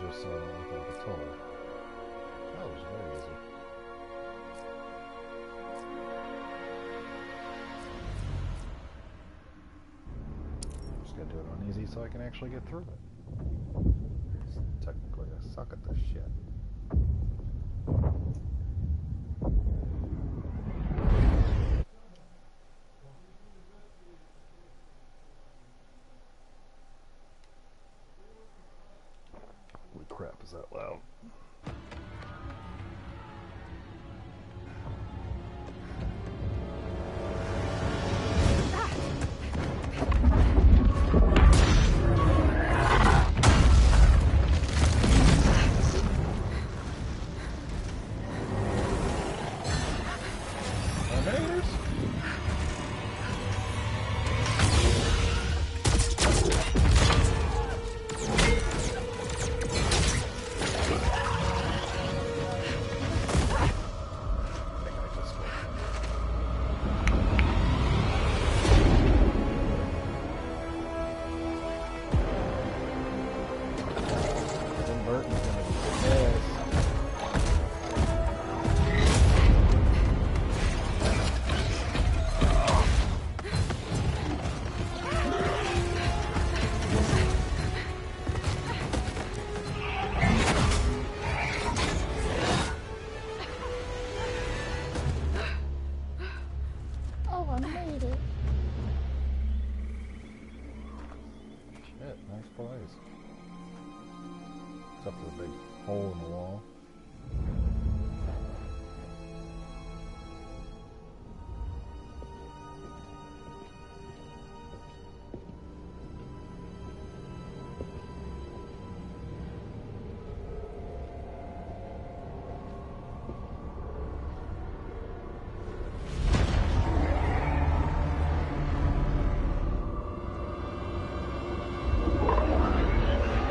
just so I don't look like a toll. That was very easy. Just gotta do it on easy so I can actually get through it. Technically, I suck at this shit. Holy crap, is that loud? Except for the big hole in the wall.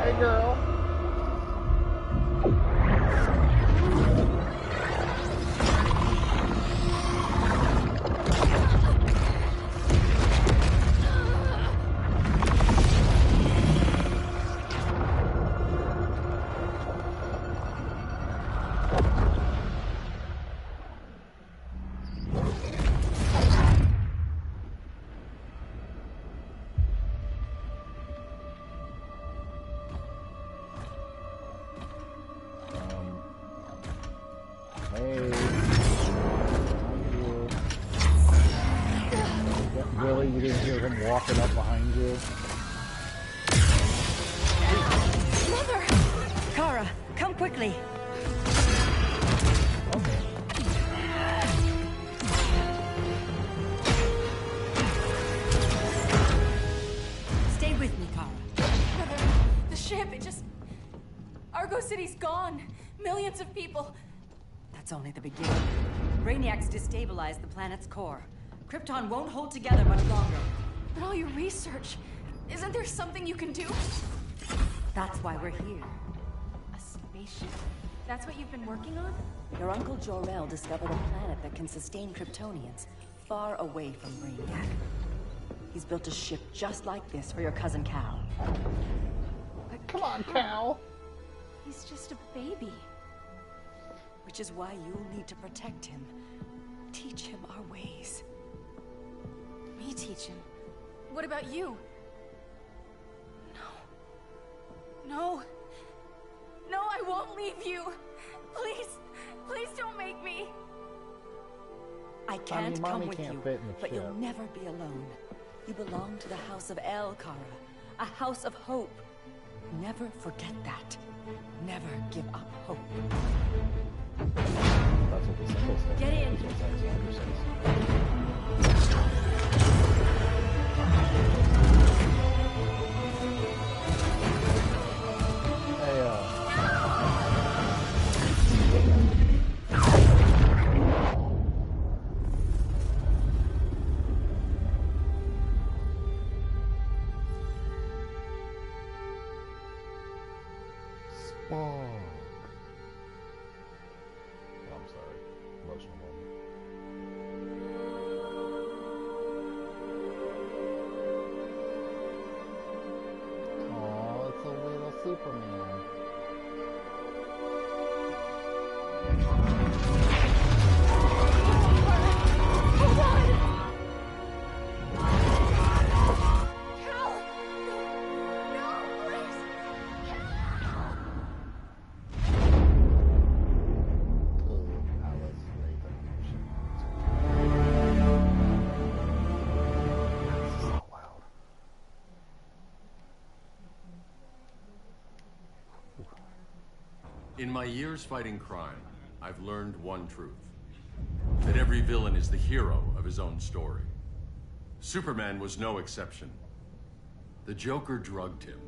Hey girl. Really? You didn't hear him walking up behind you? Mother! Kara, come quickly. Okay. Stay with me, Kara. Mother, the ship, it just... Argo City's gone. Millions of people. That's only the beginning. Brainiacs destabilized the planet's core. Krypton won't hold together much longer. But all your research, isn't there something you can do? That's why we're here. A spaceship? That's what you've been working on? Your uncle Jor-El discovered a planet that can sustain Kryptonians, far away from Brainiac. He's built a ship just like this for your cousin Cal. But Come on, Cal. He's just a baby. Which is why you'll need to protect him. Teach him our ways. Me teach him? What about you? No. No, I won't leave you. Please, please don't make me. I can't come Mommy with can't you, fit in the but ship. you'll never be alone. You belong to the House of El, Kara. A house of hope. Never forget that. Never give up hope. That's what the symbol says. Get in. That's what Alexander says. I'm sorry. Emotional moment. Aw, it's a little Superman. Hold on! Cal! No, please! Alice Raven. This is so loud. In my years fighting crime, I've learned one truth. That every villain is the hero of his own story. Superman was no exception. The Joker drugged him,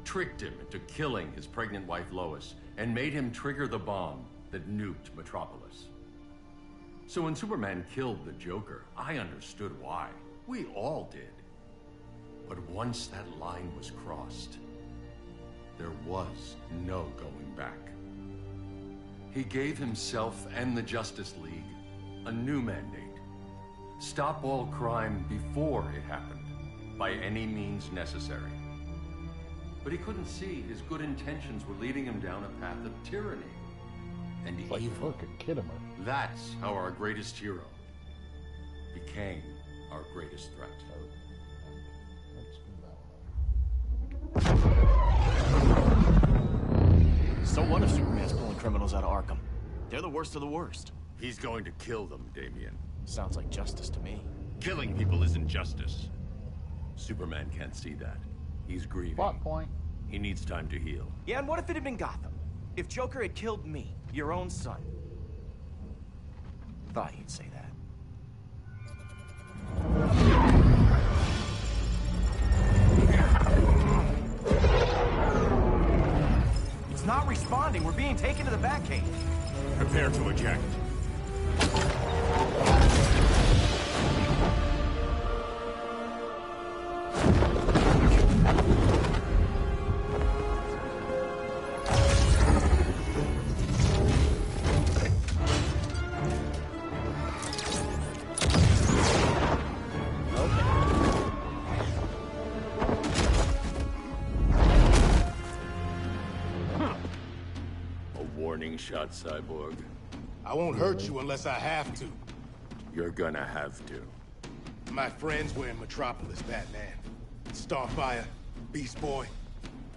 tricked him into killing his pregnant wife Lois, and made him trigger the bomb that nuked Metropolis. So when Superman killed the Joker, I understood why. We all did. But once that line was crossed, there was no going back. He gave himself and the Justice League a new mandate. Stop all crime before it happened, by any means necessary. But he couldn't see his good intentions were leading him down a path of tyranny and Like evil. fucking Kittimer. That's how our greatest hero became our greatest threat. Let's move that one. So what if Superman's pulling criminals out of Arkham? They're the worst of the worst. He's going to kill them, Damian. Sounds like justice to me. Killing people isn't justice. Superman can't see that. He's grieving. Plot point. He needs time to heal. Yeah, and what if it had been Gotham? If Joker had killed me, your own son? Thought you'd say that. It's not responding. We're being taken to the Batcave. Prepare to eject. A warning shot, Cyborg. I won't hurt you unless I have to. You're gonna have to. My friends were in Metropolis, Batman. Starfire, Beast Boy,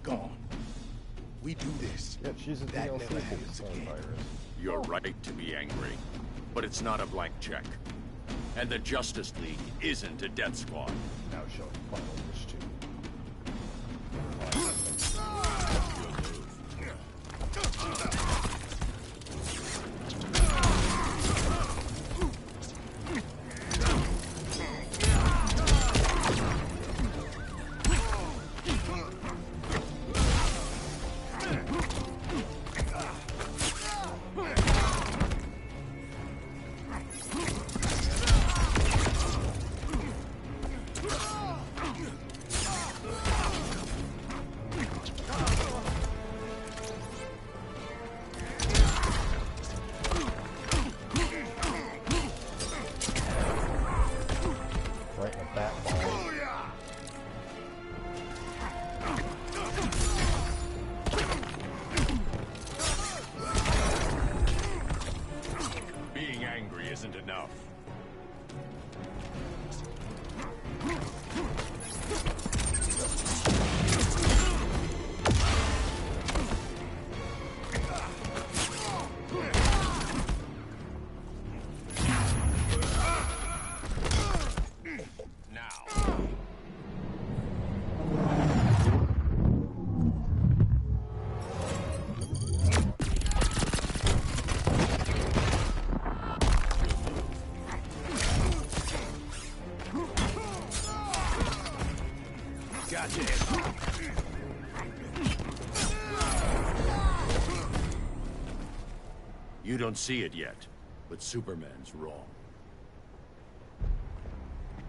gone. We do this. Yeah, she's a That DLC never for happens again. Starfire. You're right to be angry, but it's not a blank check. And the Justice League isn't a death squad. Now she'll follow this too. Right in the bat ball. Being angry isn't enough. Now. Gotcha. You don't see it yet, but Superman's wrong.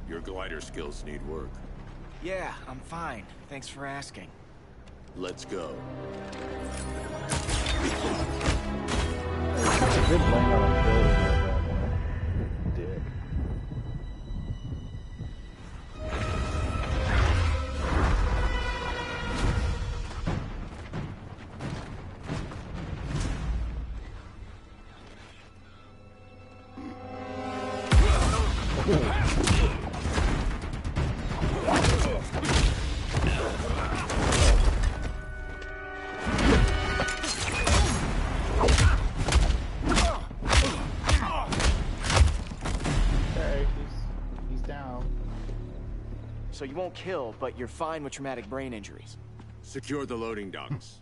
Your glider skills need work. Yeah, I'm fine. Thanks for asking. Let's go. I did land on a building at that one. Dick. so you won't kill, but you're fine with traumatic brain injuries. Secure the loading docks.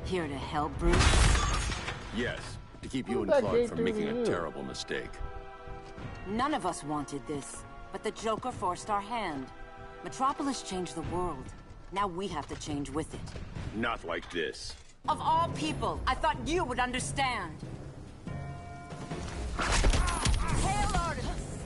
Here to help, Bruce? Yes, to keep you and that Clark gate from do making to a you? terrible mistake. None of us wanted this, but the Joker forced our hand. Metropolis changed the world. Now we have to change with it. Not like this. Of all people, I thought you would understand. Hail Artemis!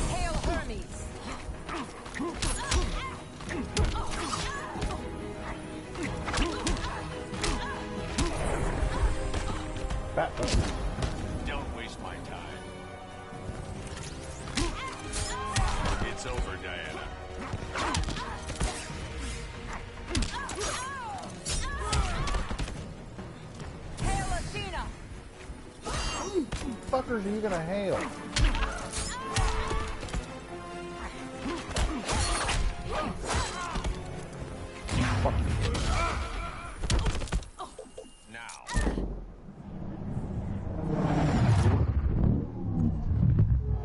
Hail Hermes! Bat. Don't waste my time. It's over, Diana. Hail Athena! Fuckers are you gonna hail? Now.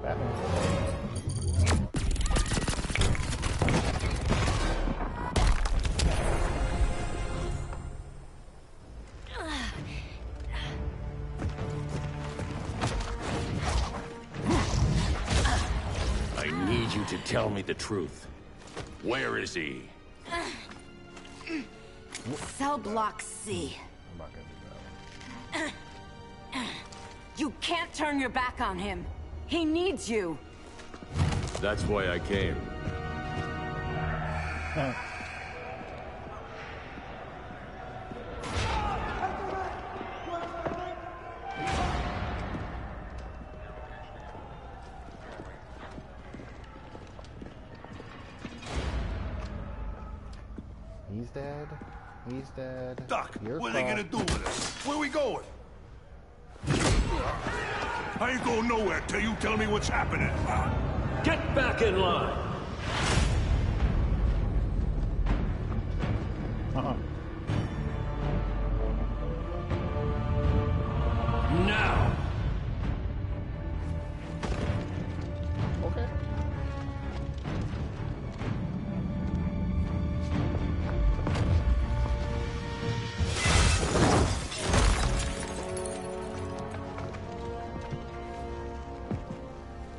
Batman. I need you to tell me the truth. Where is he? Cell Block C. I'm not gonna do that. You can't turn your back on him. He needs you. That's why I came. He's dead. He's dead. Doc, You're what are they gonna fucked. do with us? Where we going? I ain't going nowhere till you tell me what's happening. Get back in line! Uh-uh. Now! Okay.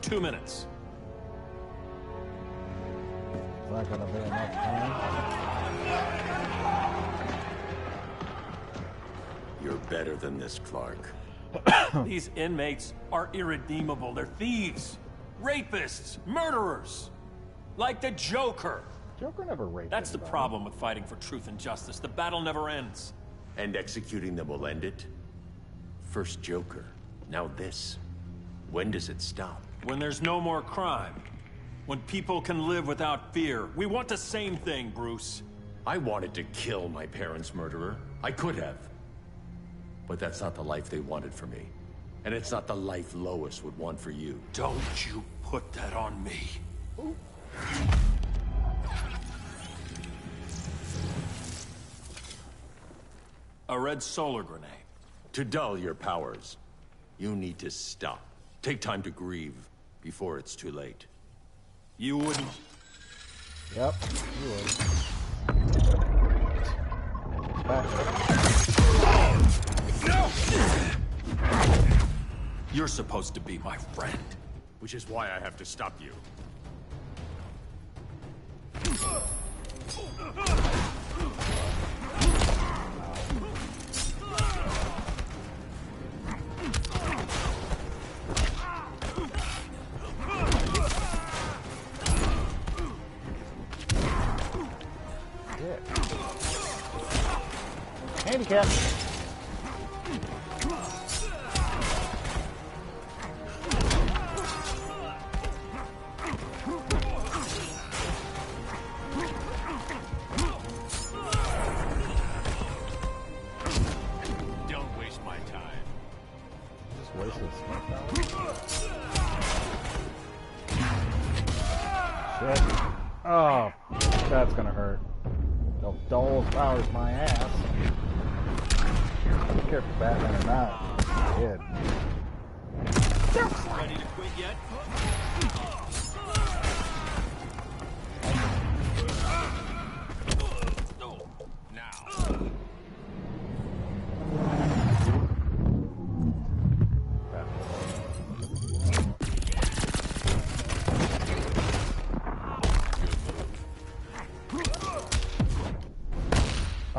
Two minutes. It's not gonna be enough time. You're better than this, Clark. These inmates are irredeemable. They're thieves, rapists, murderers. Like the Joker. Joker never raped That's the anybody. problem with fighting for truth and justice. The battle never ends. And executing them will end it? First Joker, now this. When does it stop? When there's no more crime. When people can live without fear. We want the same thing, Bruce. I wanted to kill my parents' murderer. I could have. But that's not the life they wanted for me. And it's not the life Lois would want for you. Don't you put that on me. A red solar grenade. To dull your powers, you need to stop. Take time to grieve before it's too late. You wouldn't... Yep, you would. Back. You're supposed to be my friend. Which is why I have to stop you. Handicap. shit. Oh, that's gonna hurt. They'll dull his powers my ass. I don't care if you're Batman or not. Kid. Ready to quit yet?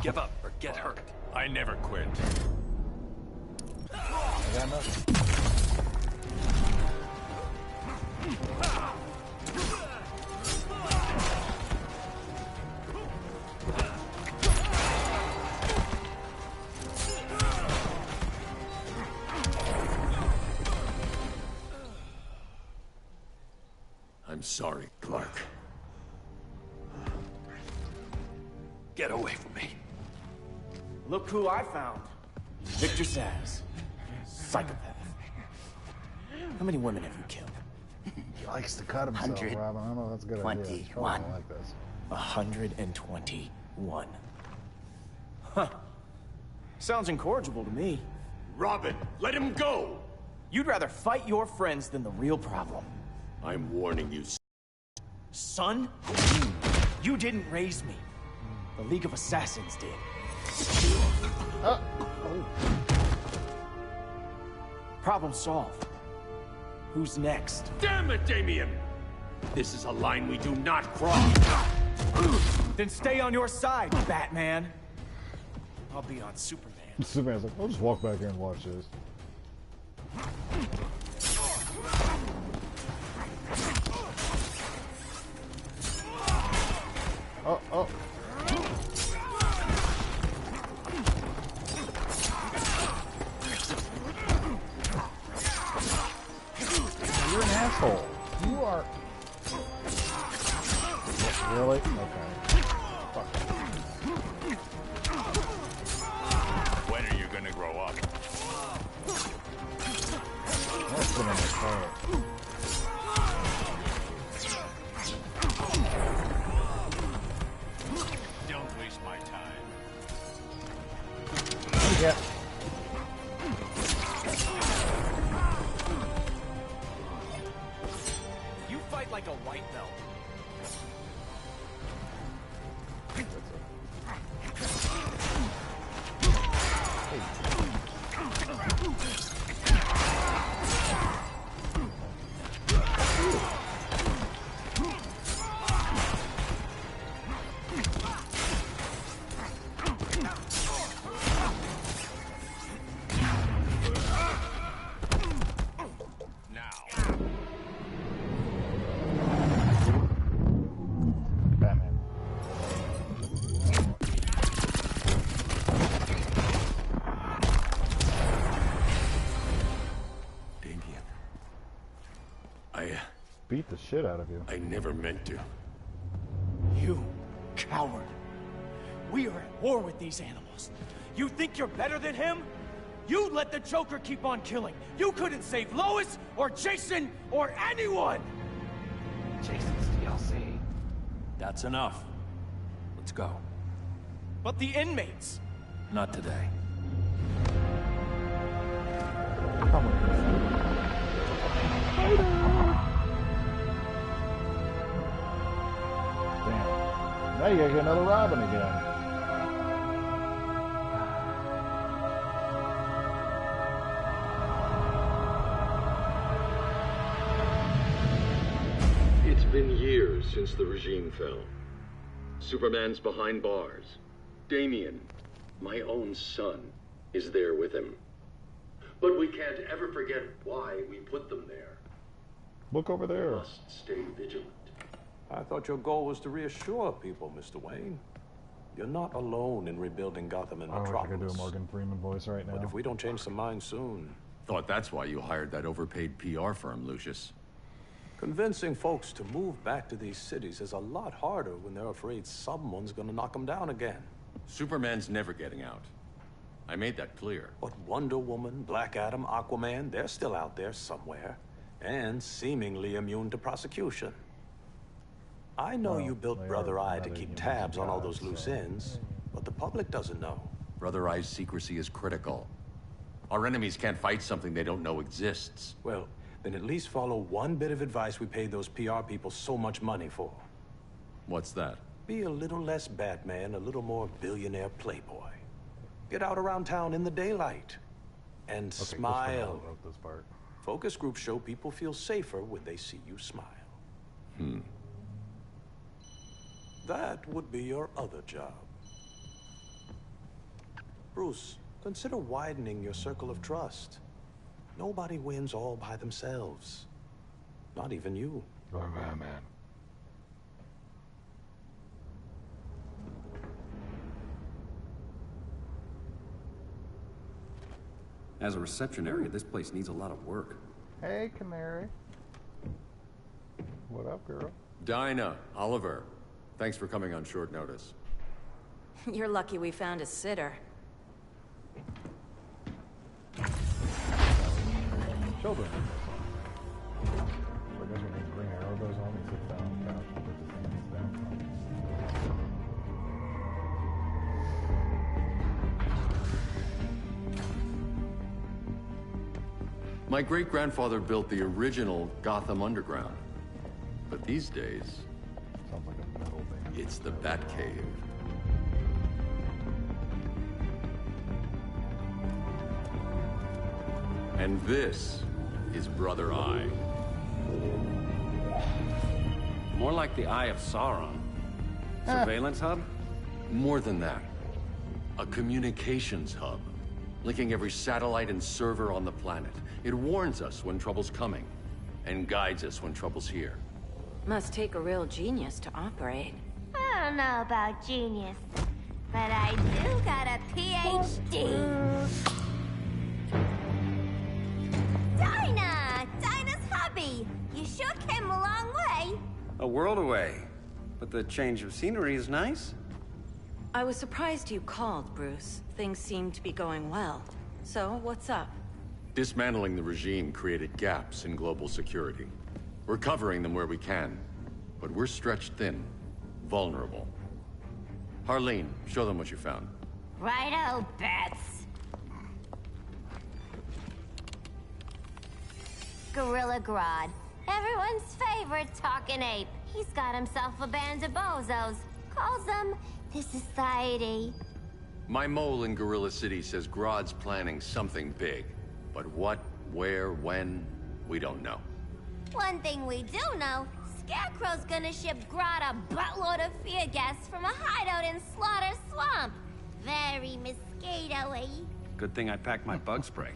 Give up or get hurt. I never quit. I got nothing. I'm sorry, Clark. Get away from me. Look who I found. Victor Zsasz. Psychopath. How many women have you killed? He likes to cut himself, 100, Robin. I don't know if that's a good idea. He's probably 21. gonna like this. 121. Huh. Sounds incorrigible to me. Robin, let him go! You'd rather fight your friends than the real problem. I'm warning you. Son? You didn't raise me. The League of Assassins did. Oh. Problem solved. Who's next? Damn it, Damien! This is a line we do not cross. Then stay on your side, Batman. I'll be on Superman. Superman's like, I'll just walk back here and watch this. Oh, oh. You're an asshole. You are. Really? Okay. Fuck. When are you gonna grow up? That's been in the car. Don't waste my time. Yeah. You fight like a white belt. Batman. Damien. Beat the shit out of you. I never meant to. You coward. We are at war with these animals. You think you're better than him? You let the Joker keep on killing. You couldn't save Lois or Jason or anyone! Jason's DLC. That's enough. Let's go. But the inmates. Not today. Damn. Now you gotta get another Robin again. It's been years since the regime fell. Superman's behind bars. Damien, my own son, is there with him. But we can't ever forget why we put them there. Look over We there. must stay vigilant. I thought your goal was to reassure people, Mr. Wayne. You're not alone in rebuilding Gotham and I wish I Metropolis. could do a Morgan Freeman voice right now. But if we don't change some minds soon, Thought that's why you hired that overpaid PR firm, Lucius. convincing folks to move back to these cities is a lot harder when they're afraid someone's gonna knock them down again. Superman's never getting out. I made that clear. But Wonder Woman, Black Adam, Aquaman, they're still out there somewhere, and seemingly immune to prosecution. I know Well, you built they Brother are Eye to another keep human tabs on all surprise, those loose so- ends, but the public doesn't know. Brother Eye's secrecy is critical. Our enemies can't fight something they don't know exists. Well, then at least follow one bit of advice we paid those PR people so much money for. What's that? Be a little less Batman, a little more billionaire playboy. Get out around town in the daylight. And Okay, Christopher smile. Nolan wrote this part. Focus groups show people feel safer when they see you smile. That would be your other job. Bruce, consider widening your circle of trust. Nobody wins all by themselves. Not even you. Man. As a reception area, this place needs a lot of work. Hey, Canary. What up, girl? Dinah, Oliver, thanks for coming on short notice. You're lucky we found a sitter. Children. So I guess when Green Arrow goes home, he sits down on the couch and puts his hands down. My great-grandfather built the original Gotham Underground. But these days, Sounds like a metal band. it's the Batcave. And this is Brother Eye. More like the Eye of Sauron. Surveillance hub? More than that. A communications hub, linking every satellite and server on the planet. It warns us when trouble's coming, and guides us when trouble's here. Must take a real genius to operate. I don't know about genius, but I do got a PhD. Dinah's hubby! You sure came a long way. A world away. But the change of scenery is nice. I was surprised you called, Bruce. Things seem to be going well. So, what's up? Dismantling the regime created gaps in global security. We're covering them where we can, but we're stretched thin, vulnerable. Harleen, show them what you found. Righto, Bats. Gorilla Grodd. Everyone's favorite talking ape. He's got himself a band of bozos. Calls them the Society. My mole in Gorilla City says Grodd's planning something big. But what, where, when, we don't know. One thing we do know, Scarecrow's gonna ship Grodd a buttload of fear gas from a hideout in Slaughter Swamp. Very mosquito-y. Good thing I packed my bug spray.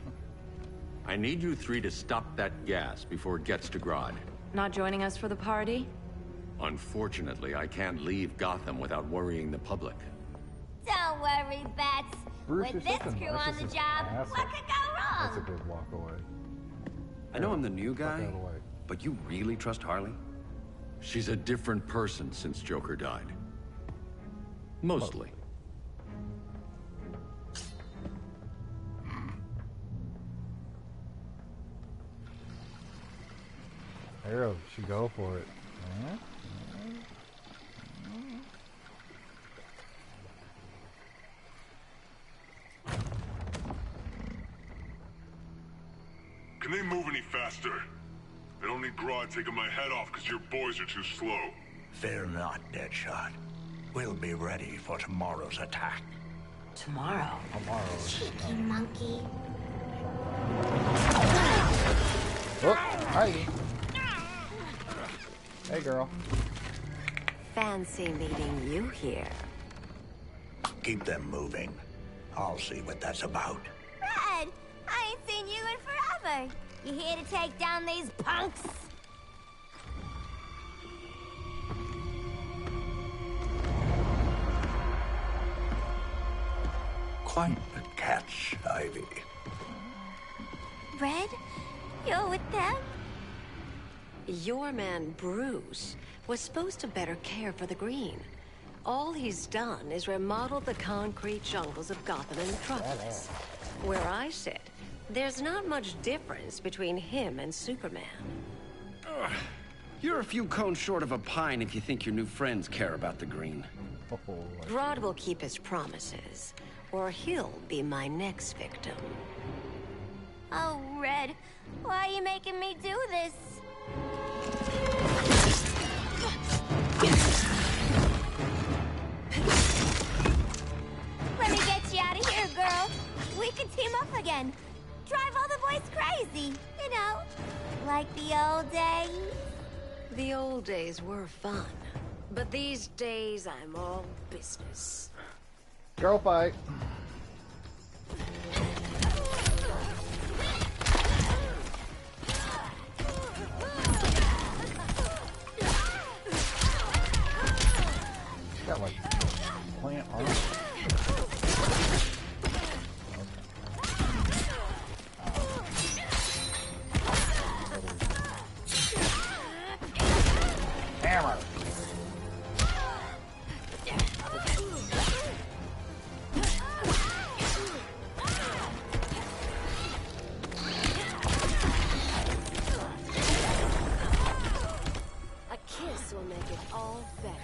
I need you three to stop that gas before it gets to Grodd. Not joining us for the party? Unfortunately, I can't leave Gotham without worrying the public. Don't worry, Bats. Bruce, With you're this such a crew on the narcissist job, asshole. what could go That's a wrong? good walk away. I know I'm the new Fuck guy, out of the way. but you really trust Harley? She's a different person since Joker died. Mostly. Arrow, she go for it. Huh? Can they move any faster? I don't need Grodd taking my head off because your boys are too slow. Fear not, Deadshot. We'll be ready for tomorrow's attack. Tomorrow? Cheeky monkey. Oh, Heidi. Hey, girl. Fancy meeting you here. Keep them moving. I'll see what that's about. Red, I ain't seen you in forever. You here to take down these punks? Quite the catch, Ivy. Red, you're with them? Your man, Bruce, was supposed to better care for the Green. All he's done is remodel the concrete jungles of Gotham and Metropolis. Where I sit, there's not much difference between him and Superman. You're a few cones short of a pine if you think your new friends care about the green. Grodd will keep his promises, or he'll be my next victim. Oh, Red, why are you making me do this? Let me get you out of here, girl. We can team up again. Drive all the boys crazy, you know, like the old days. The old days were fun, but these days I'm all business. Girl fight. Got like plant armor. Hammer. A kiss will make it all better.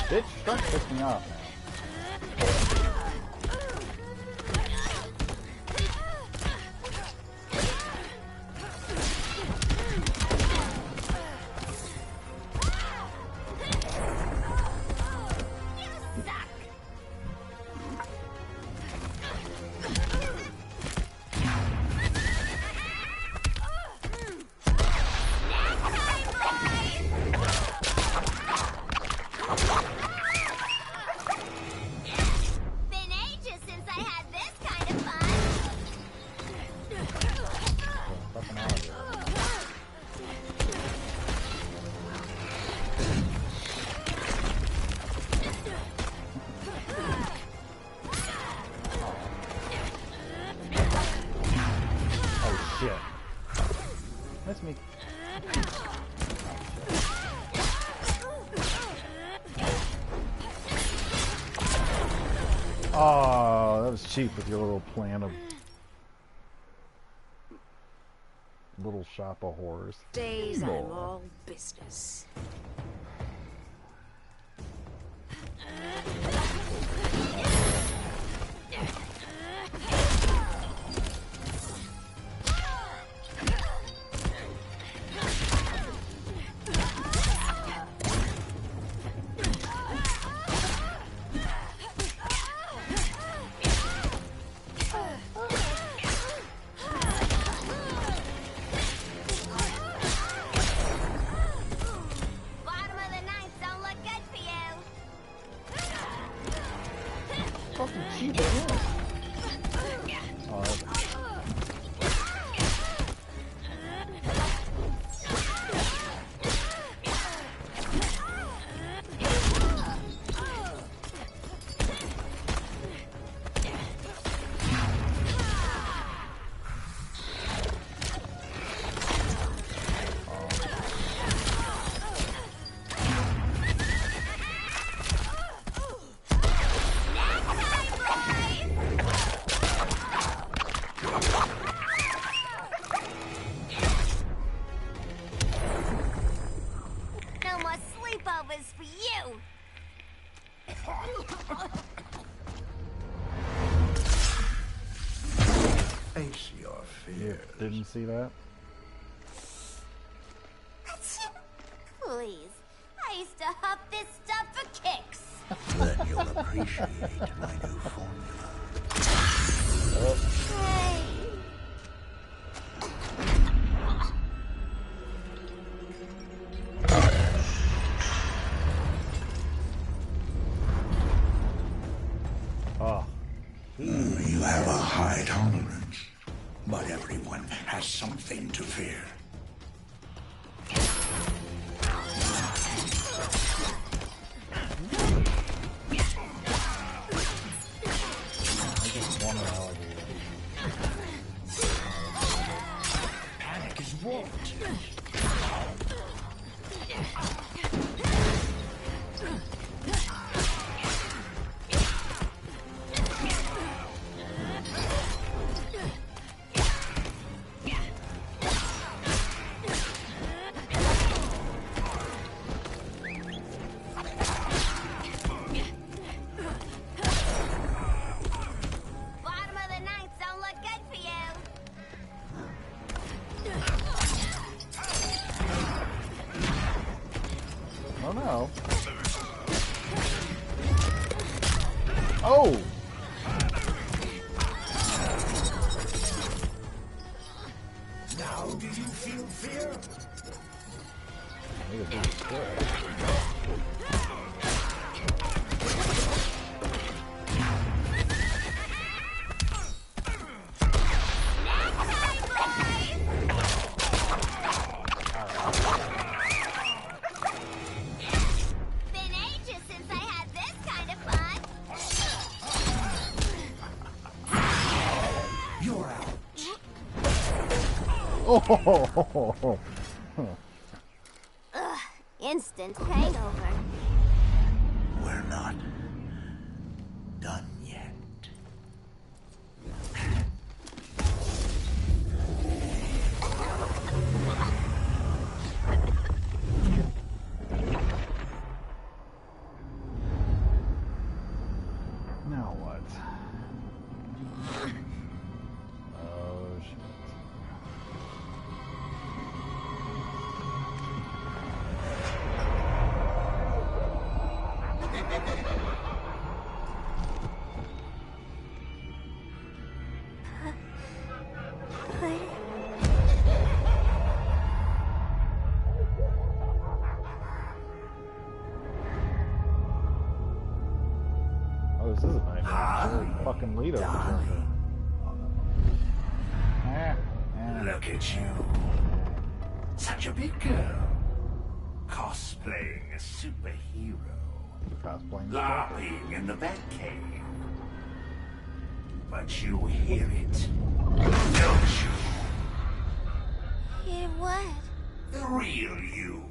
Bitch, start pissing me off now. Been ages since I had this kind of fun. Fucking out of here. Oh shit. That's me. Oh, that was cheap with your little plan of little shop of horrors. Days I'm all business. Bottom of the ninth don't look good for you. Fucking cheap again. Oh, that's No more sleepovers for you. Face your fear. Didn't see that. Please, I used to huff this stuff for kicks. Then you'll appreciate my new formula. Hey. Oh. You have a high tolerance, but everyone has something to fear. I just want an alligator. Panic is warped. Oh! Now do you feel fear? I need a big square. Oh! Ugh, instant hangover. We're not done yet. Now what? Oh shit. Oh, this is a nightmare. Fucking lead over Look at you. Such a big girl. Cosplaying a superhero. Cosplaying. LARPing in the Batcave. But you hear it, don't you? Hear what? The real you,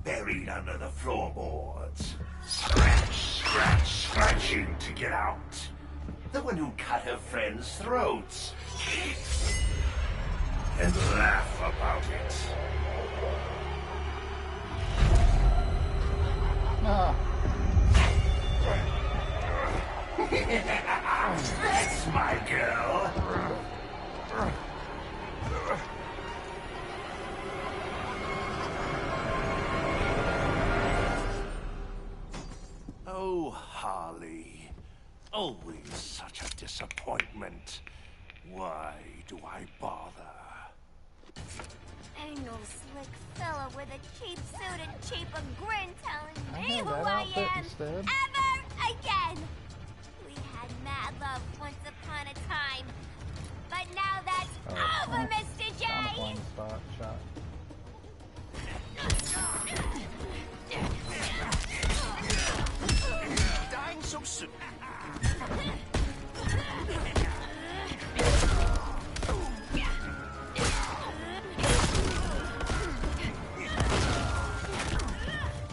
buried under the floorboards. Scratch, scratch, scratching to get out. The one who cut her friends' throats. And laugh about it. That's my girl. Oh, Harley. Always such a disappointment. Why do I bother? Ain't no slick fella with a cheap suit and cheaper grin telling me had who that I outfit am instead. ever again. We had mad love once upon a time, but now that's over, Mr. J. On a flying spot shot. Dying so soon.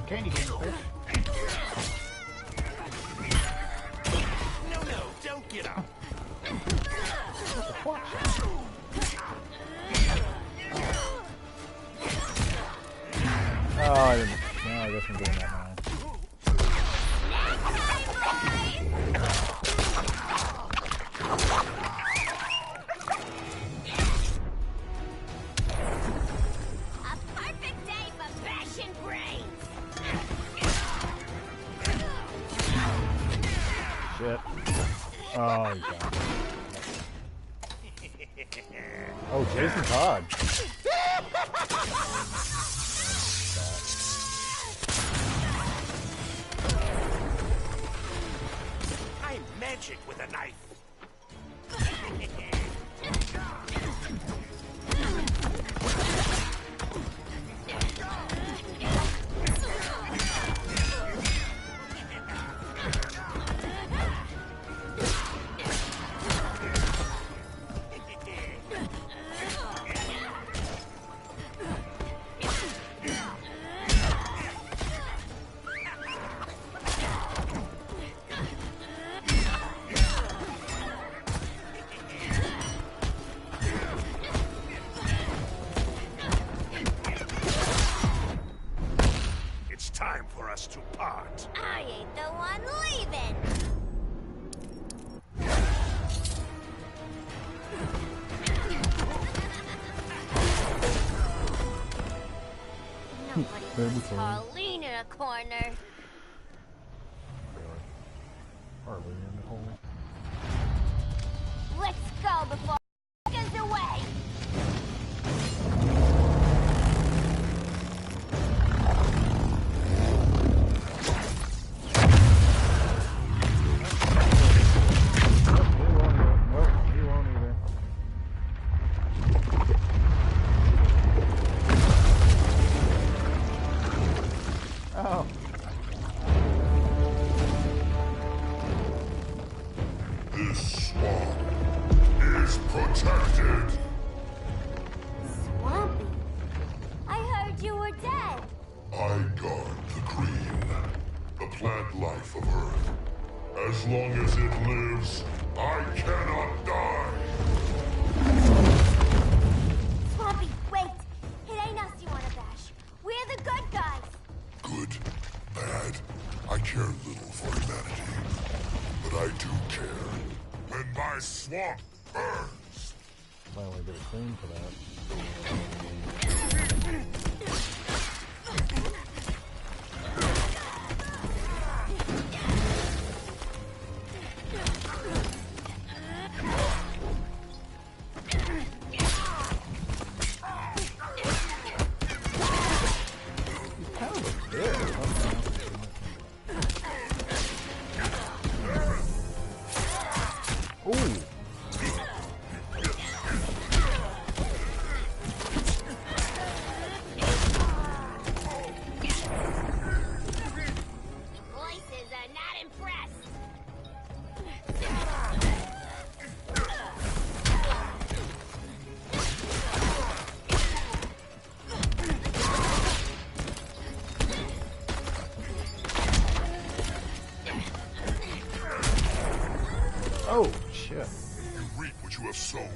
Candy cane fish. No, don't get up. Oh, I didn't. No, I guess I'm doing that now. A perfect day for bashing brains. Shit. Oh, he's gone. Oh, Jason Todd. I'm magic with a knife. It's time for us to part. I ain't the one leaving. Nobody puts Harleen in a corner. Harley in the hole. This swamp is protected. Swampy? I heard you were dead. I guard the green, the plant life of Earth. As long as it lives, I cannot die. Swampy, wait! It ain't us you wanna bash. We're the good guys. Good, bad, I care little for humanity. But I do care when my swamp burns. Might want to get a clean for that. Voices are not impressed. Oh, shit. You reap what you have sown.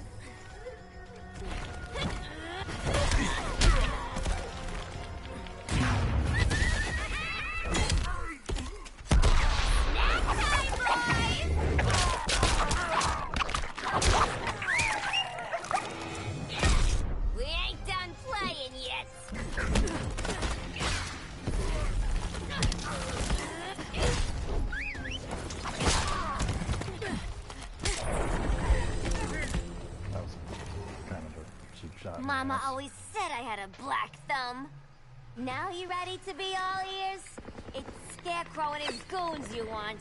We ain't done playing yet. That was kind of a cheap shot. Mama always said I had a black thumb. Now you ready to be all ears? It's Scarecrow and his goons you want.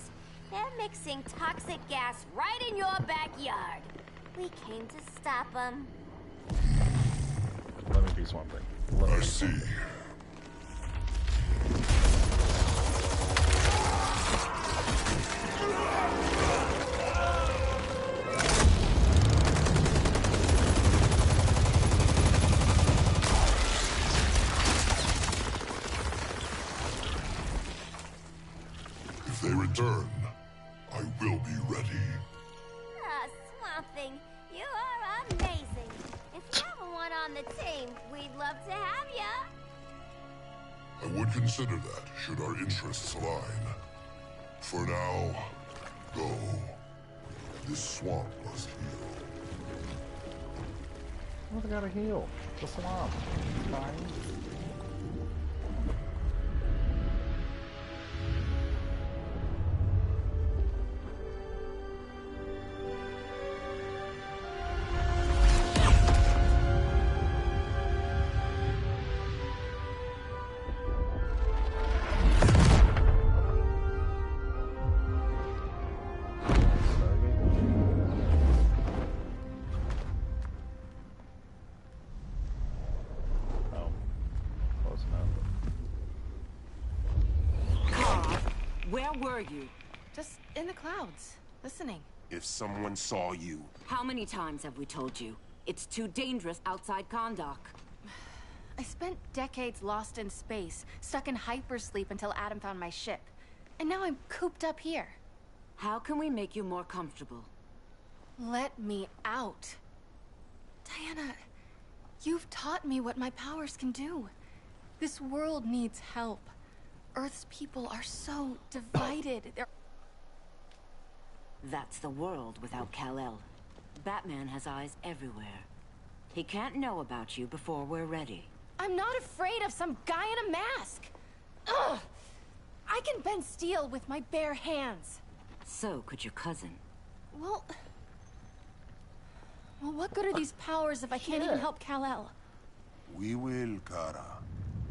They're mixing toxic gas right in your backyard. We came to stop them. Let me be Swamp Thing. Let me I be see. Swamp Thing. If they return, I will be ready. Ah, Swamp Thing, you are amazing. If you ever want on the team, we'd love to have ya. I would consider that, should our interests align. For now, go. This swamp must heal. Well, they gotta heal. The swamp. Fine. Where were you? Just in the clouds, listening. If someone saw you... How many times have we told you? It's too dangerous outside Kahndaq. I spent decades lost in space, stuck in hypersleep until Adam found my ship. And now I'm cooped up here. How can we make you more comfortable? Let me out. Diana, you've taught me what my powers can do. This world needs help. Earth's people are so divided. That's the world without Kal-El. Batman has eyes everywhere. He can't know about you before we're ready. I'm not afraid of some guy in a mask. Ugh! I can bend steel with my bare hands. So could your cousin. Well, what good are these powers if I can't even help Kal-El? We will, Kara.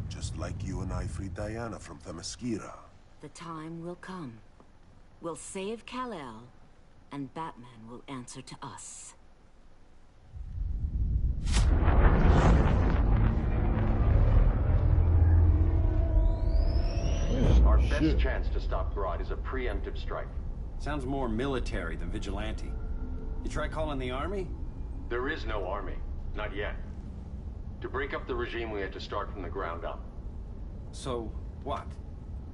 Just like you and I freed Diana from Themyscira. The time will come. We'll save Kal-El, and Batman will answer to us. Our best chance to stop Grodd is a preemptive strike. Sounds more military than vigilante. You try calling the army? There is no army. Not yet. To break up the regime, we had to start from the ground up. So, what?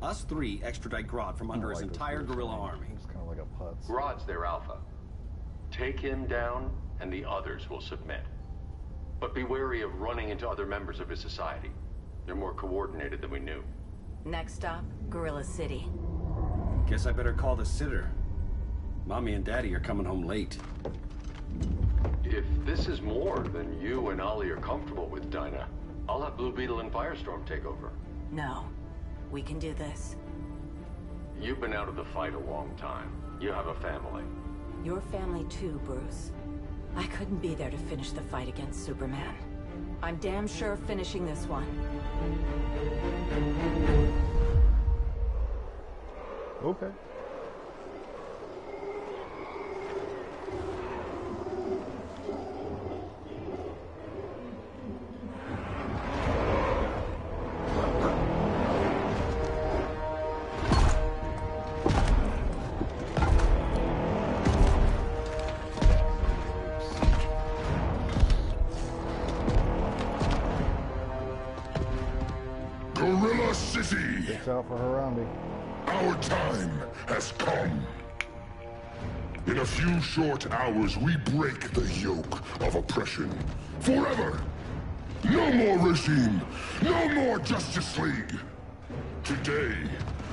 Us three extradite Grodd from under his entire guerrilla army. He's kind of like a putz. Grodd's their alpha. Take him down, and the others will submit. But be wary of running into other members of his society. They're more coordinated than we knew. Next stop, Gorilla City. Guess I better call the sitter. Mommy and Daddy are coming home late. If this is more than you and Ollie are comfortable with, Dinah, I'll have Blue Beetle and Firestorm take over. No. We can do this. You've been out of the fight a long time. You have a family. Your family too, Bruce. I couldn't be there to finish the fight against Superman. I'm damn sure finishing this one. Okay. Gorilla City! Looks out for Harambe. Our time has come. In a few short hours, we break the yoke of oppression. Forever! No more regime! No more Justice League! Today,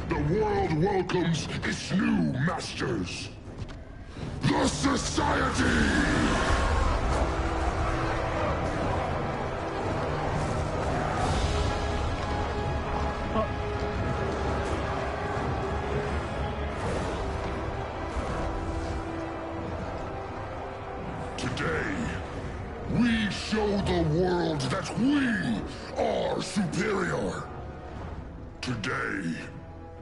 the world welcomes its new masters. The Society! Today, we show the world that we are superior. Today,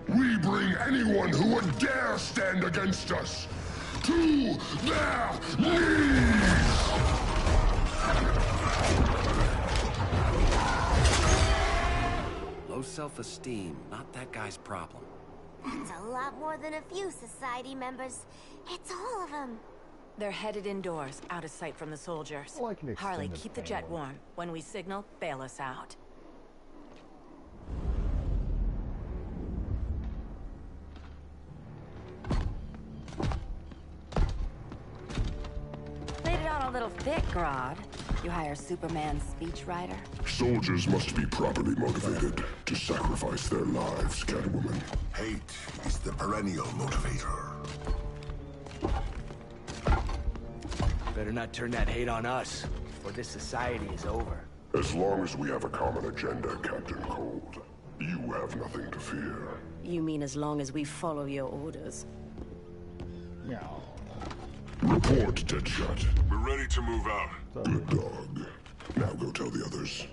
we bring anyone who would dare stand against us to their knees! Low self-esteem, not that guy's problem. That's a lot more than a few Society members. It's all of them. They're headed indoors, out of sight from the soldiers. Well, I can extend Harley, the keep the jet warm. When we signal, bail us out. Laid it on a little thick, Grodd. You hire Superman's speechwriter? Soldiers must be properly motivated to sacrifice their lives, Catwoman. Hate is the perennial motivator. Better not turn that hate on us, or this society is over. As long as we have a common agenda, Captain Cold, you have nothing to fear. You mean as long as we follow your orders? Meow. Report, Deadshot. We're ready to move out. Good dog. Now go tell the others.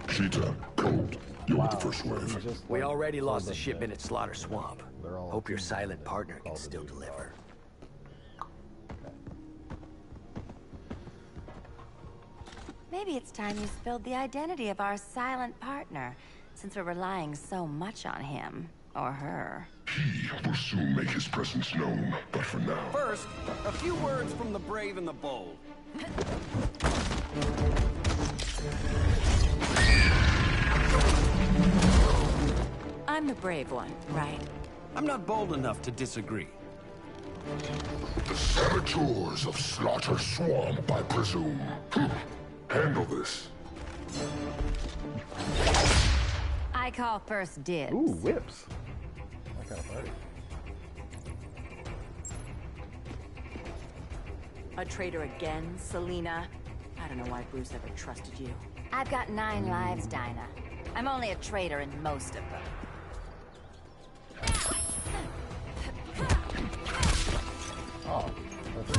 Cheetah, Cold, you're with the first wave. We already lost the shipment at Slaughter Swamp. Hope your silent partner can still deliver. Maybe it's time you spilled the identity of our silent partner, since we're relying so much on him. Or her. He will soon make his presence known, but for now... First, a few words from the brave and the bold. I'm the brave one, right? I'm not bold enough to disagree. The saboteurs of Slaughter Swamp, I presume. Handle this. I call first dibs. Ooh, whips. That kind of party. A traitor again, Selina? I don't know why Bruce ever trusted you. I've got 9 lives, Dinah. I'm only a traitor in most of them. Oh, that's it.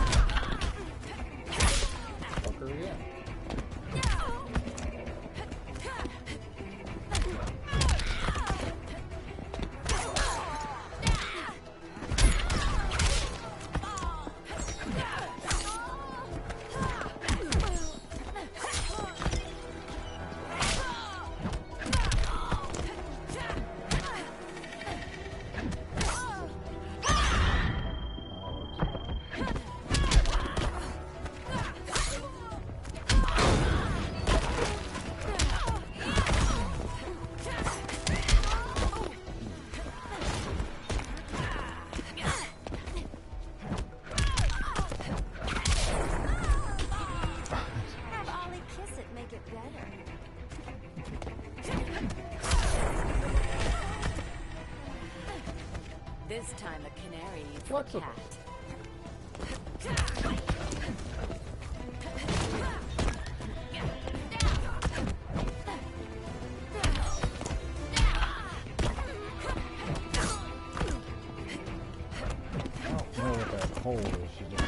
Fucker again. This time a canary eats What's the up? cat. I don't know what that hole is. She just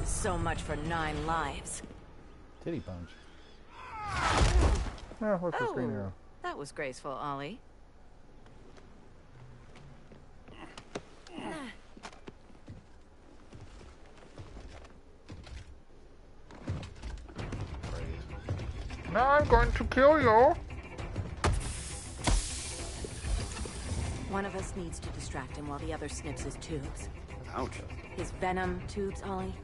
So much for 9 lives. titty punch. Oh, what's the screen arrow? That was graceful, Ollie. Now I'm going to kill you. One of us needs to distract him while the other snips his tubes. Ouch. His venom tubes, Ollie.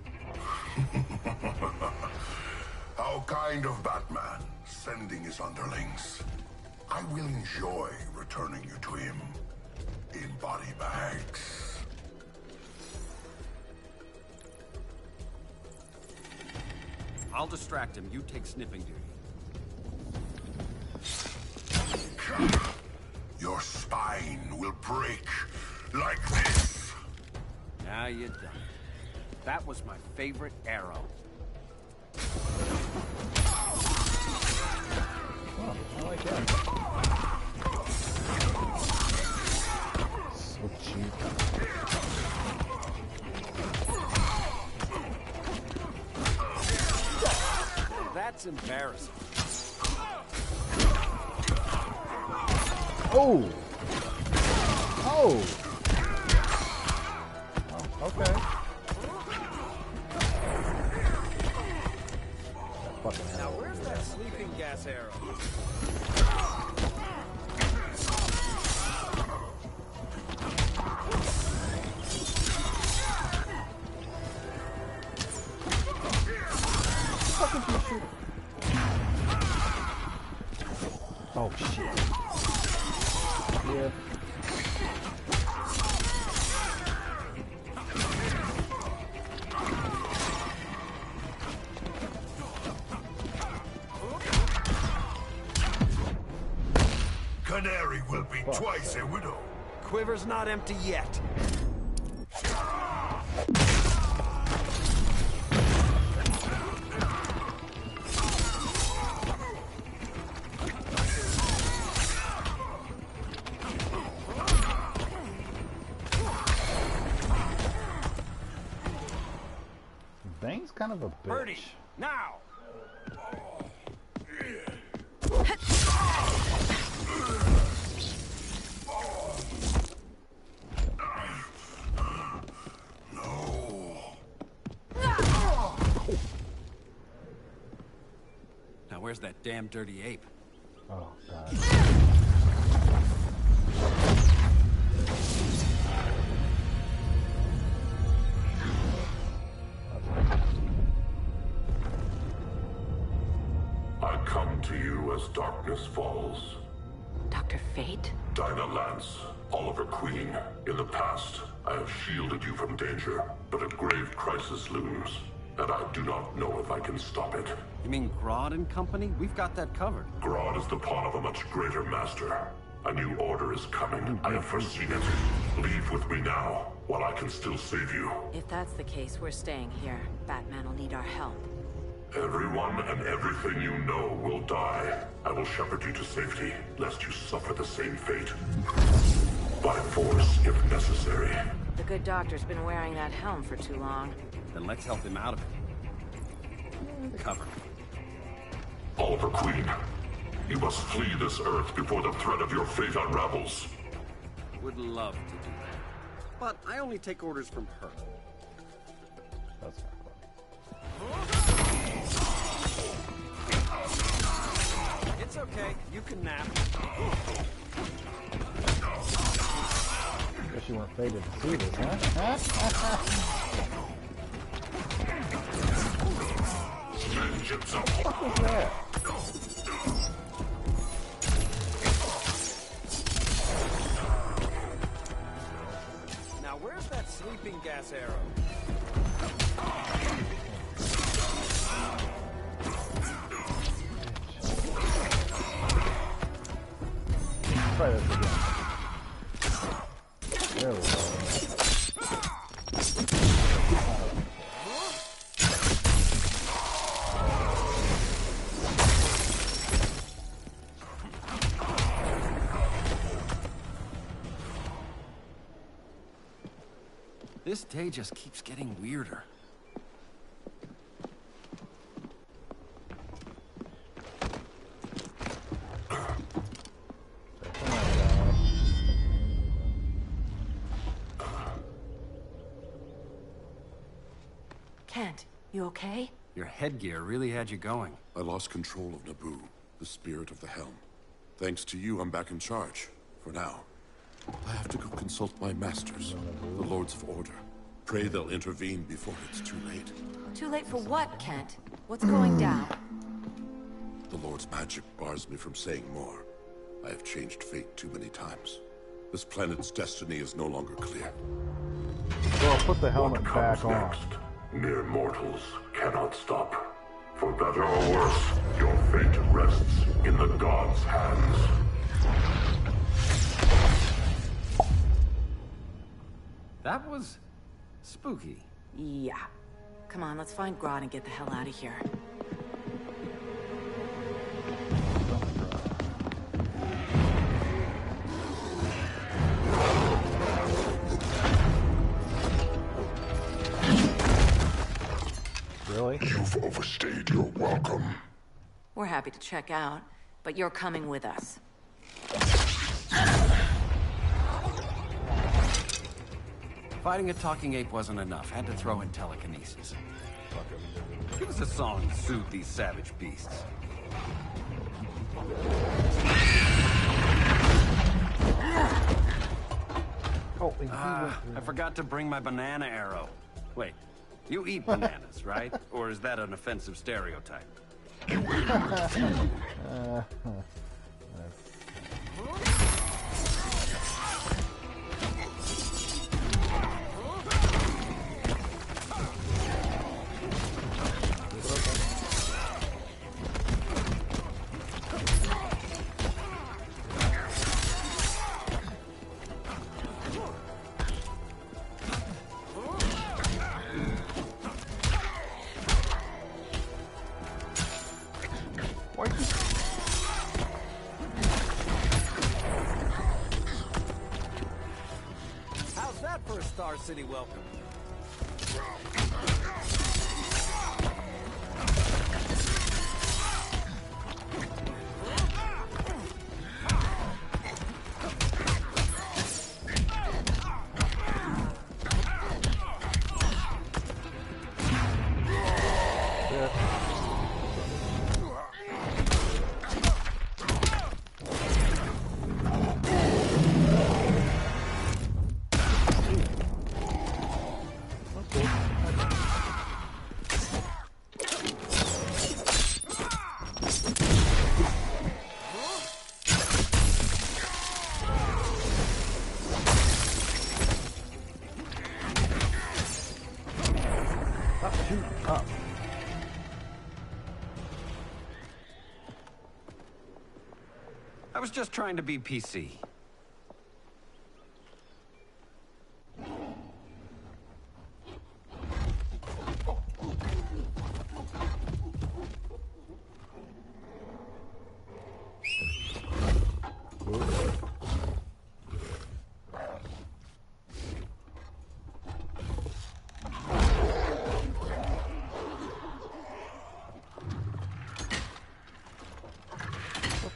How kind of Batman, sending his underlings. I will enjoy returning you to him in body bags. I'll distract him. You take sniffing duty. Your spine will break like this. Now you're done. That was my favorite arrow. Oh, I like that. So cheap. That's embarrassing. Oh! Oh! Oh, okay. Now where's that sleeping gas arrow? Oh shit. Yeah. Canary will be twice a widow. Quiver's not empty yet. Bang's kind of a bitch. Birdie, now! Now where's that damn dirty ape? Oh, God. I come to you as darkness falls. Dr. Fate? Dinah Lance, Oliver Queen. In the past, I have shielded you from danger, but a grave crisis looms, and I do not know if I can stop it. You mean Grodd and company? We've got that covered. Grodd is the pawn of a much greater master. A new order is coming. I have foreseen it. Leave with me now, while I can still save you. If that's the case, we're staying here. Batman will need our help. Everyone and everything you know will die. I will shepherd you to safety, lest you suffer the same fate. by force if necessary. The good doctor's been wearing that helm for too long. Then let's help him out of it. Cover. Oliver Queen, you must flee this Earth before the threat of your fate unravels. Would love to do that. But I only take orders from her. That's It's okay. You can nap. Guess you weren't fated to see this, huh? What was that? Now, where's that sleeping gas arrow? Try this again. There we go. This day just keeps getting weirder. Kent, you okay? Your headgear really had you going. I lost control of Naboo, the spirit of the helm. Thanks to you, I'm back in charge. For now. I have to go consult my masters, the Lords of Order. Pray they'll intervene before it's too late. Too late for what, Kent? What's going down? The Lord's magic bars me from saying more. I have changed fate too many times. This planet's destiny is no longer clear. So I'll put the helmet back on. Next? Mere mortals cannot stop. For better or worse, your fate rests in the gods' hands. That was spooky. Yeah. Come on, let's find Grodd and get the hell out of here. Really? You've overstayed your welcome. We're happy to check out, but you're coming with us. Fighting a talking ape wasn't enough. Had to throw in telekinesis. Give us a song to soothe these savage beasts. I forgot to bring my banana arrow. Wait, you eat bananas, right? Or is that an offensive stereotype? How's that for a Star City welcome? I was just trying to be PC.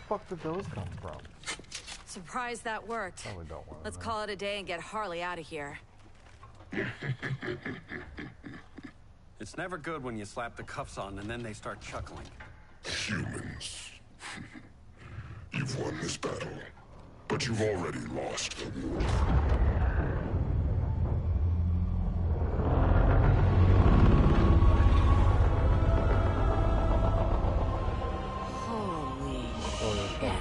fuck did those come from? Surprised that worked. Probably don't want to Let's know. call it a day and get Harley out of here. It's never good when you slap the cuffs on and then they start chuckling. Humans. You've won this battle, but you've already lost the war. Holy shit.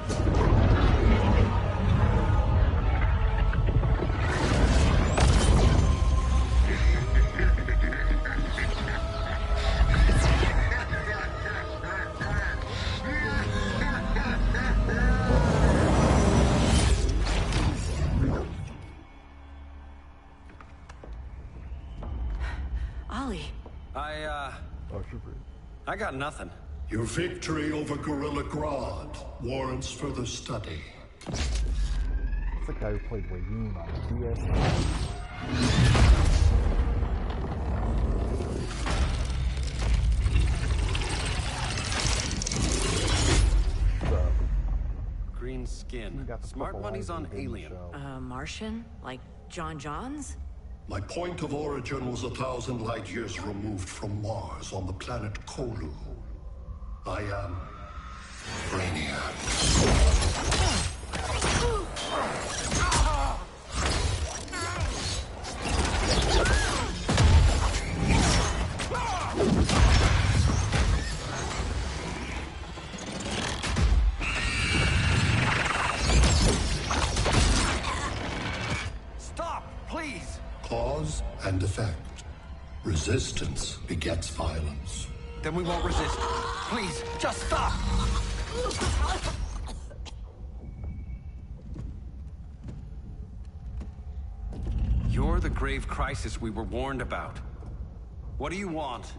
Ollie. I got nothing. Your victory over Gorilla Grodd warrants further study. It's the guy who played Wayoon on the DS. Green skin. Smart money's on Alien. Martian? Like John Johns? My point of origin was 1,000 light years removed from Mars on the planet Kolu. I am Brainiac. Stop, please! Cause and effect. Resistance begets violence. Then we won't resist. Please, just stop! You're the grave crisis we were warned about. What do you want?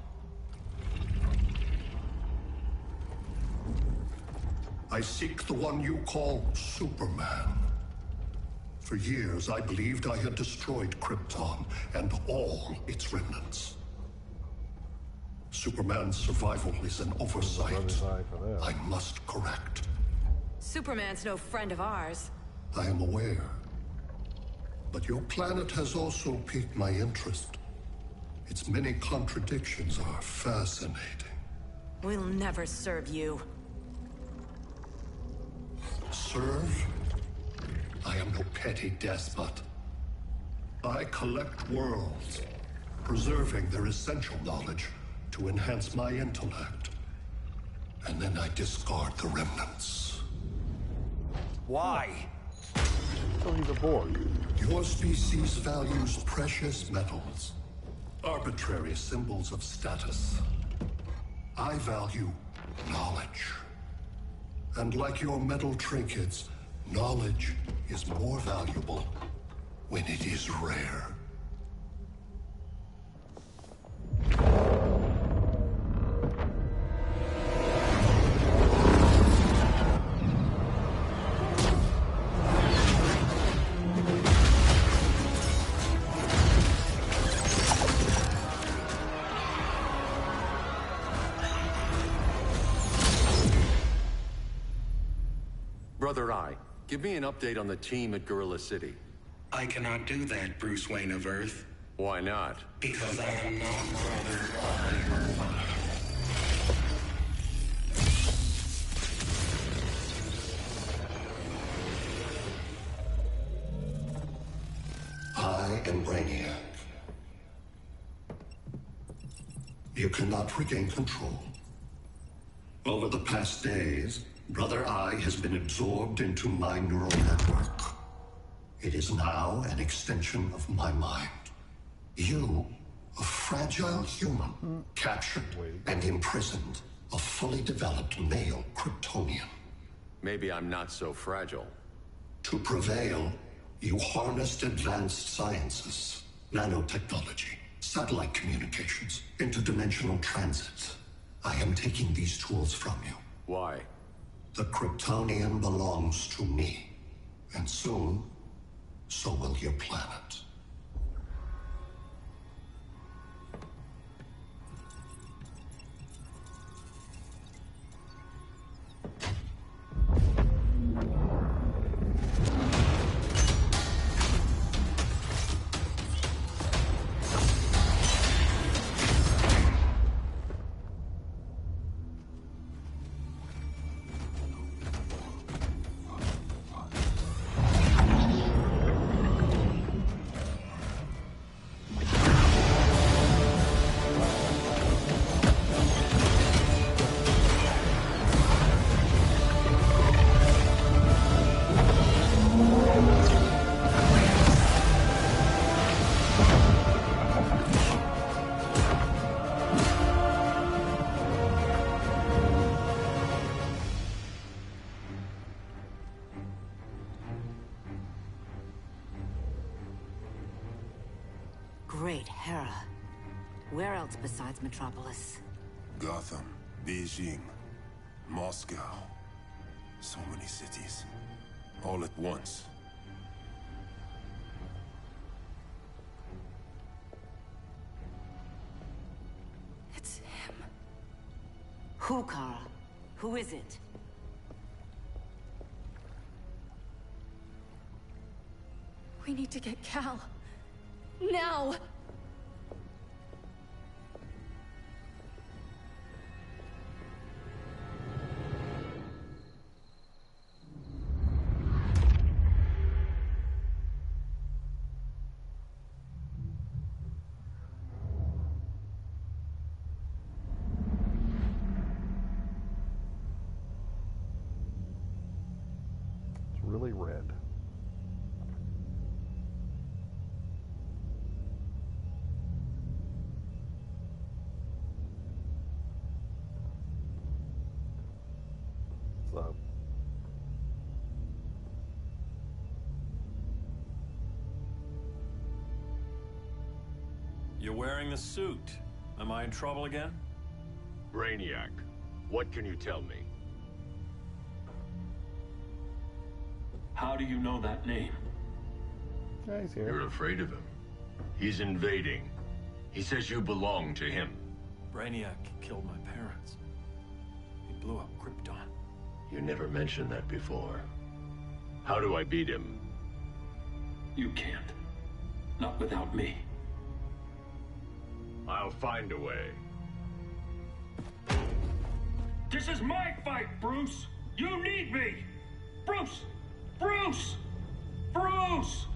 I seek the one you call Superman. For years, I believed I had destroyed Krypton and all its remnants. Superman's survival is an oversight I must correct. Superman's no friend of ours. I am aware. But your planet has also piqued my interest. Its many contradictions are fascinating. We'll never serve you. Serve? I am no petty despot. I collect worlds, preserving their essential knowledge to enhance my intellect. And then I discard the remnants. Why? So he's a Borg. Your species values precious metals, arbitrary symbols of status. I value knowledge. And like your metal trinkets, knowledge is more valuable when it is rare. Brother Eye, give me an update on the team at Gorilla City. I cannot do that, Bruce Wayne of Earth. Why not? Because I am not Brother Eye. I am Brainiac. You cannot regain control. Over the past days, Brother Eye has been absorbed into my neural network. It is now an extension of my mind. You, a fragile human, captured and imprisoned a fully developed male Kryptonian. Maybe I'm not so fragile. To prevail, you harnessed advanced sciences, nanotechnology, satellite communications, interdimensional transit. I am taking these tools from you. Why? The Kryptonian belongs to me. And soon, so will your planet. else besides Metropolis. Gotham, Beijing, Moscow. So many cities. All at once. It's him. Who, Kara? Who is it? We need to get Cal. Now! It's really red. What's up? You're wearing the suit. Am I in trouble again? Brainiac, what can you tell me? How do you know that name? Yeah, he's here. You're afraid of him. He's invading. He says you belong to him. Brainiac killed my parents. He blew up Krypton. You never mentioned that before. How do I beat him? You can't. Not without me. I'll find a way. This is my fight, Bruce! You need me! Bruce! Bruce! Bruce!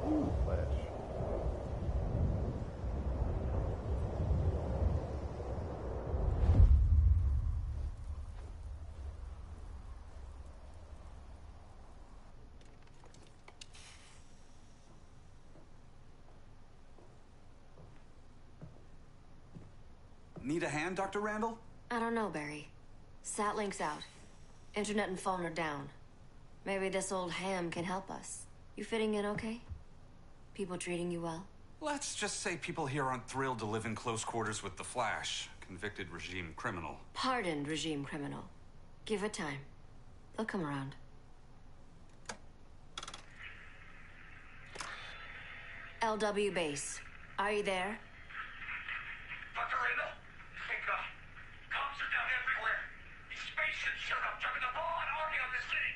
Ooh, Flash. Need a hand, Dr. Randall? I don't know, Barry. Satlink's out. Internet and phone are down. Maybe this old ham can help us. You fitting in okay? People treating you well? Let's just say people here aren't thrilled to live in close quarters with the Flash, convicted regime criminal. Pardoned regime criminal. Give it time. They'll come around. LW base. Are you there? Dr. Randall? Thank God. Cops are down everywhere. These spaceships showed up, dumping a broad army on the city.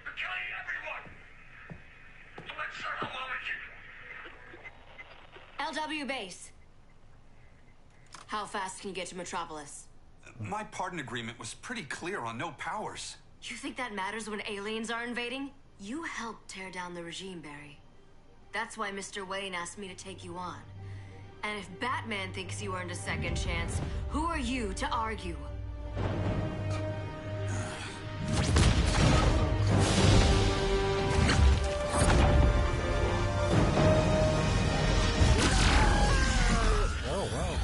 They're killing everyone. So let's start a LW base. How fast can you get to Metropolis? My pardon agreement was pretty clear on no powers. You think that matters when aliens are invading? You helped tear down the regime, Barry. That's why Mr. Wayne asked me to take you on. And if Batman thinks you earned a second chance, who are you to argue? Oh, wow.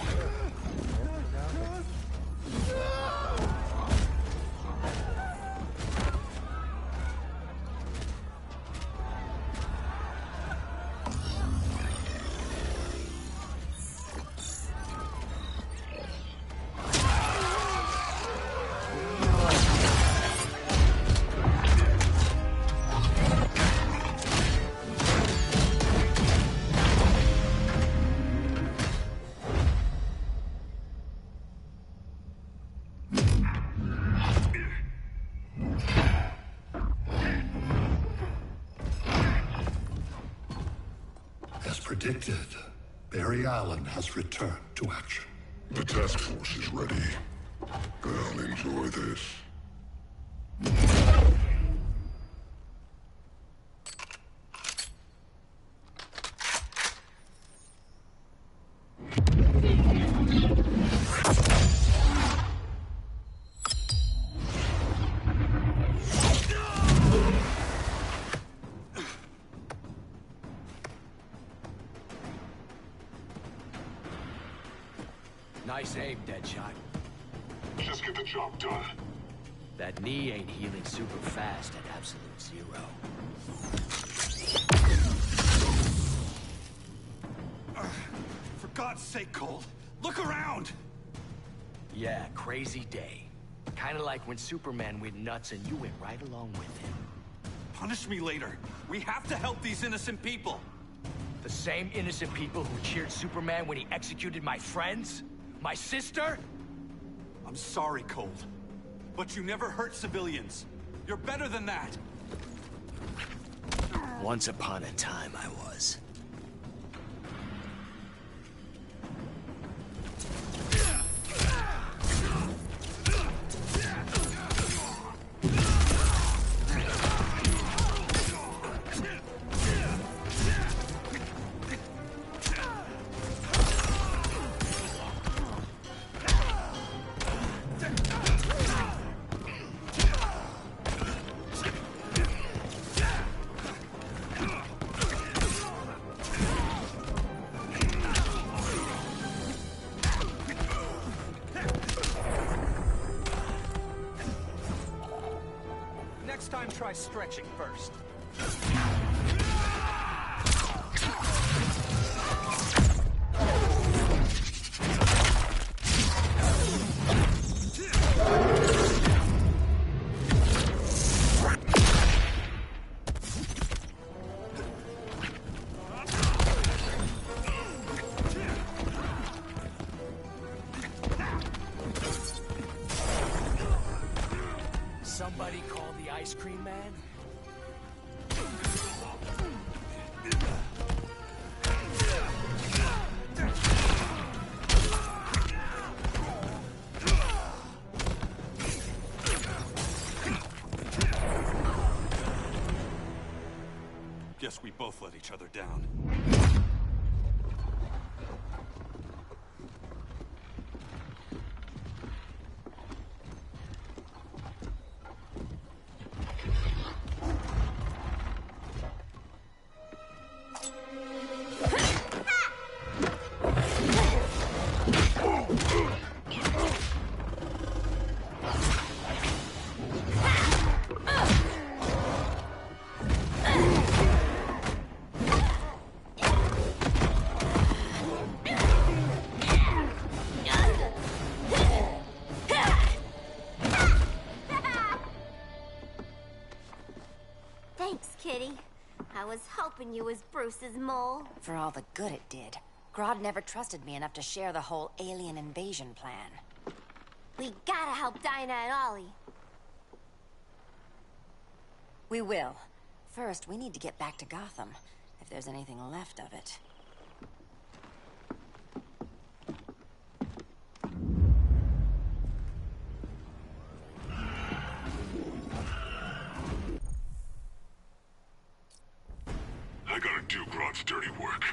As predicted, Barry Allen has returned to action. The task force is ready. I'll enjoy this. Nice aim, Deadshot. job done. That knee ain't healing super fast at absolute zero. For God's sake, Cole, look around! Yeah, crazy day. Kinda like when Superman went nuts and you went right along with him. Punish me later. We have to help these innocent people. The same innocent people who cheered Superman when he executed my friends? My sister? I'm sorry, Cole. But you never hurt civilians. You're better than that. Once upon a time, I was. Next time, try stretching first. Somebody call the ice cream man? Guess we both let each other down. Thanks, Kitty. I was hoping you was Bruce's mole. For all the good it did. Grodd never trusted me enough to share the whole alien invasion plan. We gotta help Dinah and Ollie. We will. First, we need to get back to Gotham, if there's anything left of it. I gotta do Grodd's dirty work.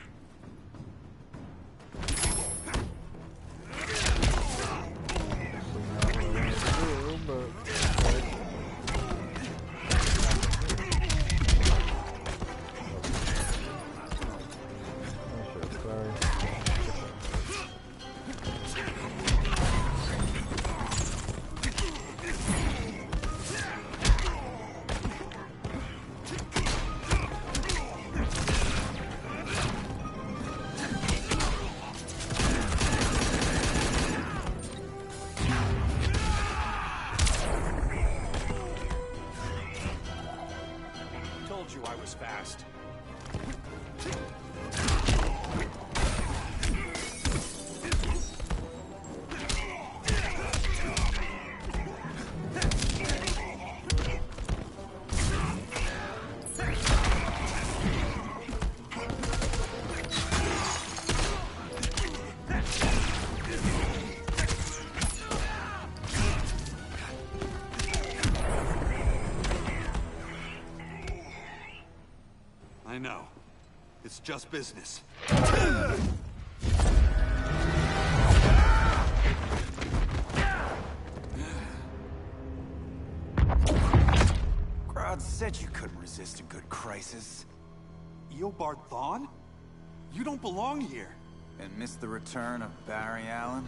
Told you I was fast. I know. It's just business. Grodd said you couldn't resist a good crisis. Eobard Thawne? You don't belong here. And miss the return of Barry Allen?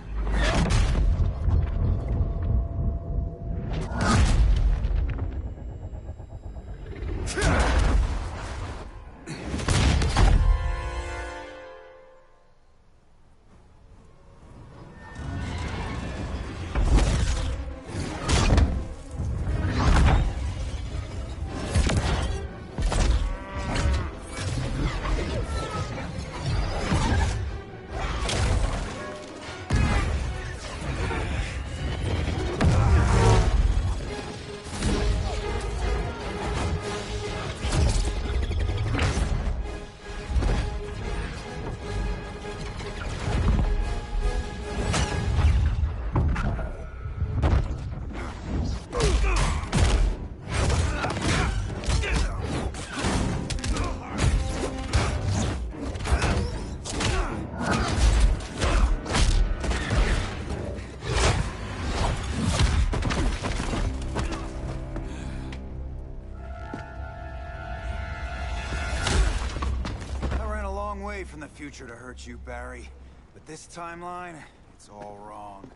the future to hurt you, Barry. But this timeline, it's all wrong.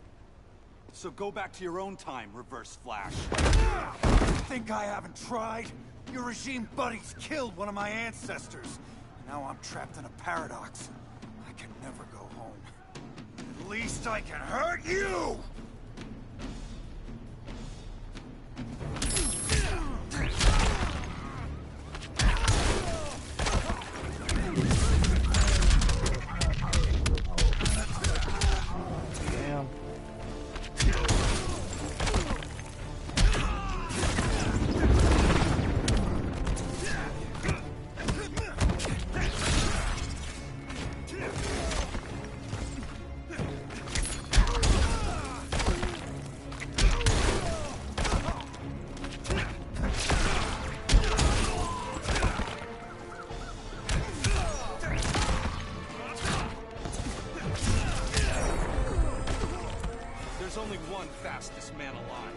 So go back to your own time, Reverse Flash. Think I haven't tried? Your regime buddies killed one of my ancestors. Now I'm trapped in a paradox. I can never go home. At least I can hurt you! There's only one fastest man alive.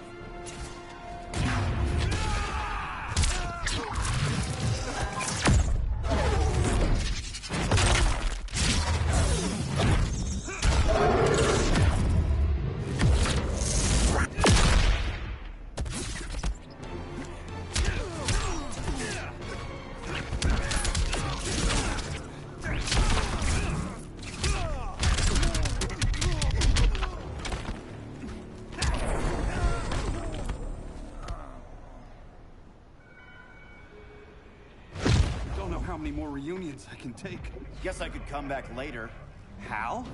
How many more reunions I can take. Guess I could come back later. Hal?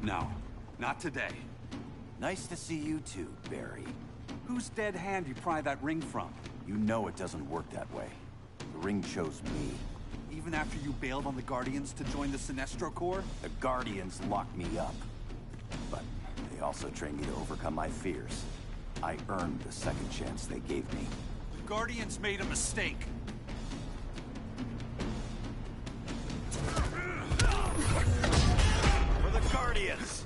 No, not today. Nice to see you too, Barry. Whose dead hand you pry that ring from? You know it doesn't work that way. The ring chose me. Even after you bailed on the Guardians to join the Sinestro Corps? The Guardians locked me up. But they also trained me to overcome my fears. I earned the second chance they gave me. The Guardians made a mistake. For the Guardians!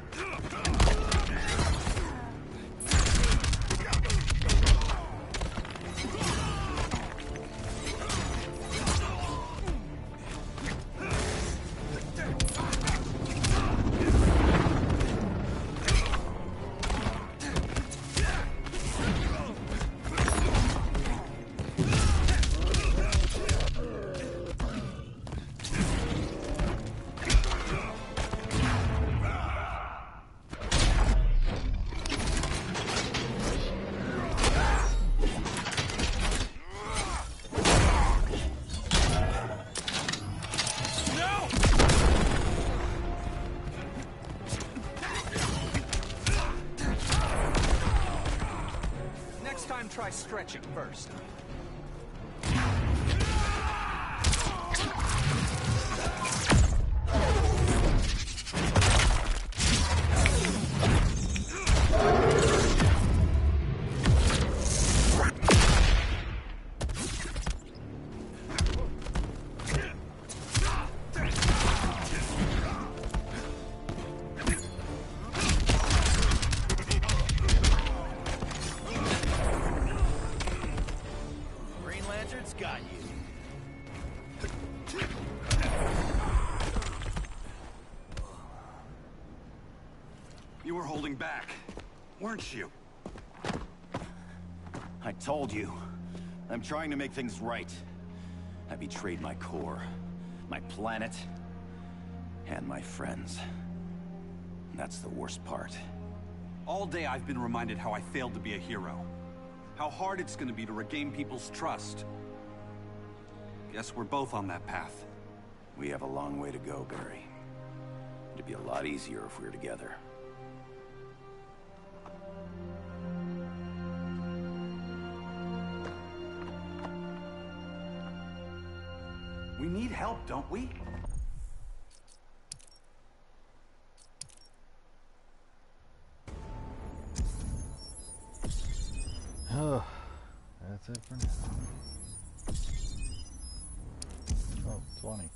Try stretching first. Got you. You were holding back, weren't you? I told you. I'm trying to make things right. I betrayed my core, my planet, and my friends. And that's the worst part. All day I've been reminded how I failed to be a hero. How hard it's gonna be to regain people's trust. Guess we're both on that path. We have a long way to go, Barry. It'd be a lot easier if we were together. We need help, don't we? Oh, that's it for now. Oh, 20.